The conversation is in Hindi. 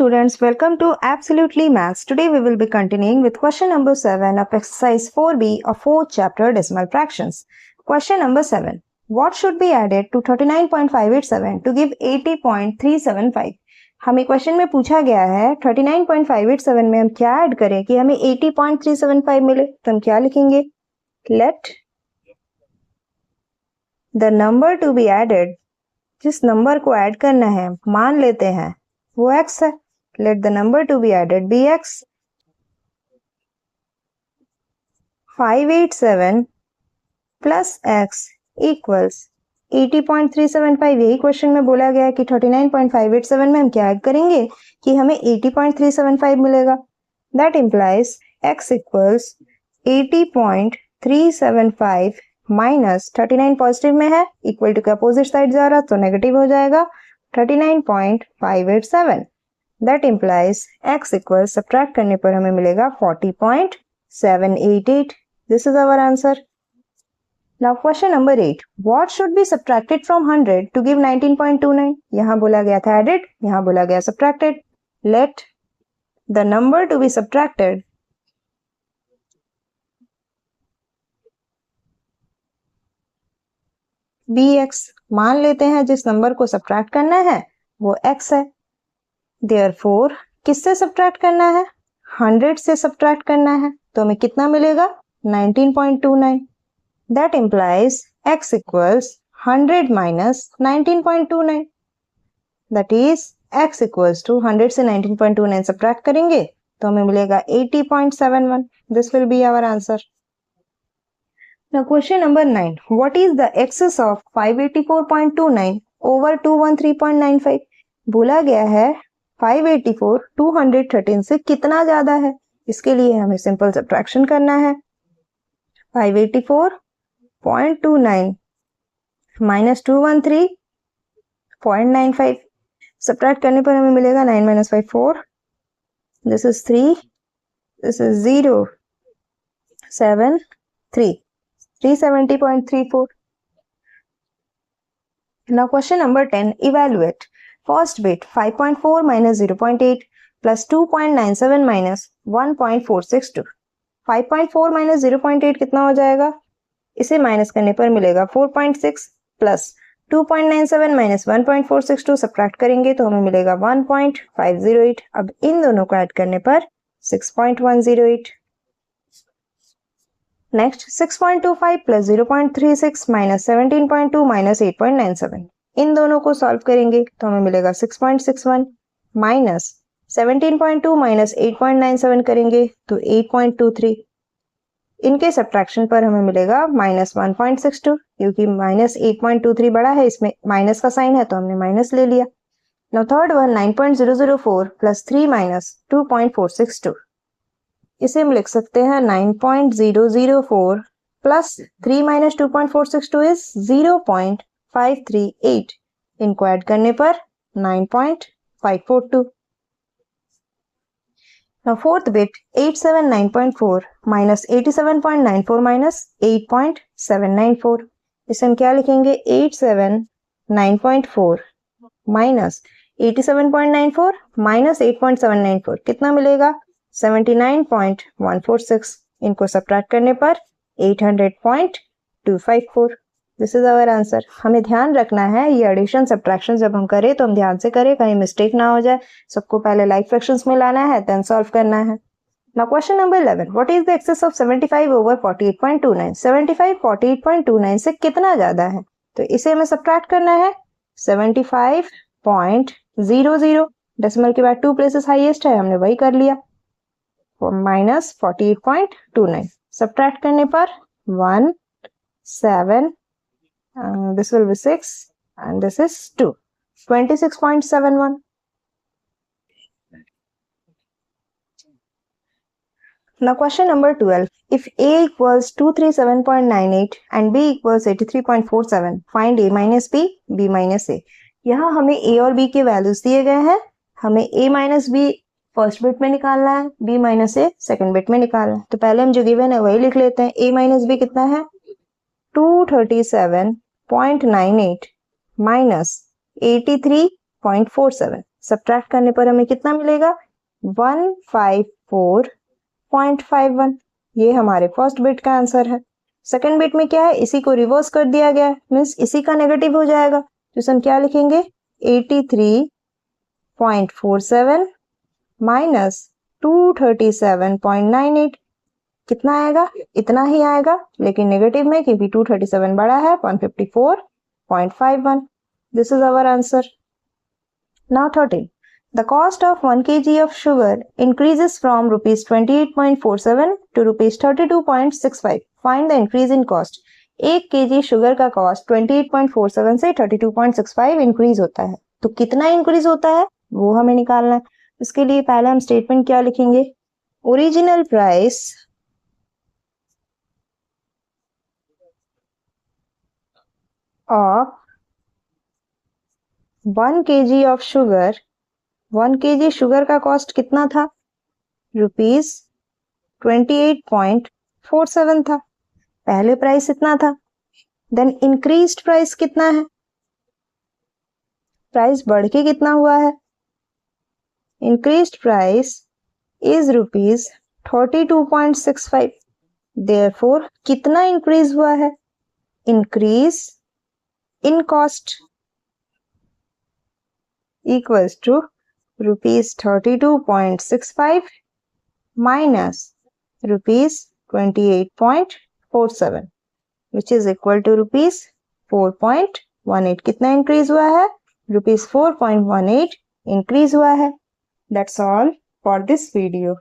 students, welcome to Absolutely Maths. Today we will be continuing with question number 7 of exercise 4b of 4th chapter decimal fractions. Question number 7. What should be added to 39.587 to give 80.375? हमें क्वेश्चन में पूछा गया है 39.587 में हम क्या ऐड करें कि हमें 80.375 मिले, तो हम क्या लिखेंगे? Let the number to be added, जिस नंबर को ऐड करना है मान लेते हैं वो x है. Let the number to be added be x. 587 plus x equals 80.375. यही क्वेश्चन में बोला गया है कि 39.587 में हम क्या ऐड करेंगे कि हमें 80.375 मिलेगा. That implies x equals 80.375 minus 39 positive में है, इक्वल टू के अपोजिट साइड जा रहा तो नेगेटिव हो जाएगा 39.587. That implies x equal subtract करने पर हमें मिलेगा 40.788. This is our answer. Now question number 8. What should be subtracted from 100 to give 19.29? यहाँ बोला गया था एडेड, यहाँ बोला गया subtracted. Let the number to be subtracted bx. मान लेते हैं जिस नंबर को सब्ट्रैक्ट करना है वो x है. Therefore, किससे सब्ट्रैक्ट करना है? 100 से सब्ट्रैक्ट करना है, तो हमें कितना मिलेगा? 19.29. That implies x equals 100 minus 19.29. That is x equals to 100 से 19.29 सब्ट्रैक्ट करेंगे तो हमें मिलेगा 80.71. This will be our answer. Now question number 9. What is the excess of 584.29 over 213.95? बोला गया है 584 213 से कितना ज्यादा है. इसके लिए हमें सिंपल सब्ट्रैक्शन करना है. 584.29 माइनस 213.95 सब्ट्रैक्ट करने पर हमें मिलेगा 9 minus 5 4. This is 3. This is 0 7 3. 370.34. Now question number 10. Evaluate. First bit 5.4 minus 0.8 plus 2.97 minus 1.462. 5.4 minus 0.8 कितना हो जाएगा? इसे माइनस करने पर मिलेगा 4.6 प्लस 2.97 माइनस 1.462 सब्ट्रैक्ट करेंगे तो हमें मिलेगा 1.508. अब इन दोनों को ऐड करने पर 6.108. Next 6.25 plus 0.36 minus 17.2 minus 8.97. इन दोनों को सॉल्व करेंगे तो हमें मिलेगा 6.61 माइनस 17.2 माइनस 8.97 करेंगे तो 8.23. इनके सब्ट्रैक्शन पर हमें मिलेगा माइनस 1.62. क्योंकि माइनस 8.23 बड़ा है, इसमें माइनस का साइन है तो हमने माइनस ले लिया. Now third one 9.004 plus 3 minus 2.462. इसे हम लिख सकते हैं 9.004 प्लस 3 माइनस 2.462 इज 0.538. इनको ऐड करने पर 9.542. Now fourth bit 879.4 minus 87.94 minus 8.794. इसे हम क्या लिखेंगे? 879.4 minus 87.94 minus 8.794 कितना मिलेगा? 79.146. इनको सब्ट्रैक्ट करने पर 800.254. This is our answer. हमें ध्यान रखना है ये एडिशन सब्ट्रैक्शन जब हम करें तो हम ध्यान से करें, कहीं मिस्टेक ना हो जाए. सबको पहले लाइक फ्रैक्शंस में लाना है, देन सॉल्व करना है. Now question number 11. What is the excess of 75 over 48.29? 75 48.29 से कितना ज्यादा है, तो इसे हमें सब्ट्रैक्ट करना है. 75.00 डेसिमल के बाद 2 प्लेसेस हाईएस्ट है, हमने वही कर लिया. माइनस 48.29 सब्ट्रैक्ट करने पर 1 7 this will be 6 and this is 2. 26.71. Now question number 12. If A equals 237.98 and B equals 83.47, find A minus B, B minus A. यहाँ हमें A और B के वैल्यूज दिए गए हैं. हमें A minus B first bit में निकालना है, B minus A second bit में निकालना है. तो पहले हम जो गिवन है वही लिख लेते हैं. A माइनस B कितना है? 237.98 माइनस 83.47. सब्ट्रैक्ट करने पर हमें कितना मिलेगा 154.51। ये हमारे फर्स्ट बिट का आंसर है। सेकंड बिट में क्या है, इसी को रिवर्स कर दिया गया है, मीन्स इसी का नेगेटिव हो जाएगा, तो हम क्या लिखेंगे 83.47 माइनस 237.98। कितना आएगा, इतना ही आएगा, लेकिन नेगेटिव में क्योंकि 237 बड़ा है 154.51। This is our answer. Now 13, the cost of 1 kg of sugar increases from rupees 28.47 to rupees 32.65. Find the increase in cost. 1 kg sugar का कॉस्ट 28.47 से 32.65 इंक्रीज होता है, तो कितना इंक्रीज होता है वो हमें निकालना है। इसके लिए पहले हम स्टेटमेंट क्या लिखेंगे, original price of 1 kg of sugar, 1 kg sugar का कॉस्ट कितना था, रुपीज 28.47 था, पहले प्राइस इतना था। देन इंक्रीज्ड प्राइस कितना है, प्राइस बढ़ के कितना हुआ है, increased price is rupees 32.65। Therefore कितना इंक्रीज हुआ है, increase in cost equals to rupees 32.65 minus rupees 28.47 which is equal to rupees 4.18। कितना इंक्रीज हुआ है, rupees 4.18 इंक्रीज हुआ है। That's all for this video.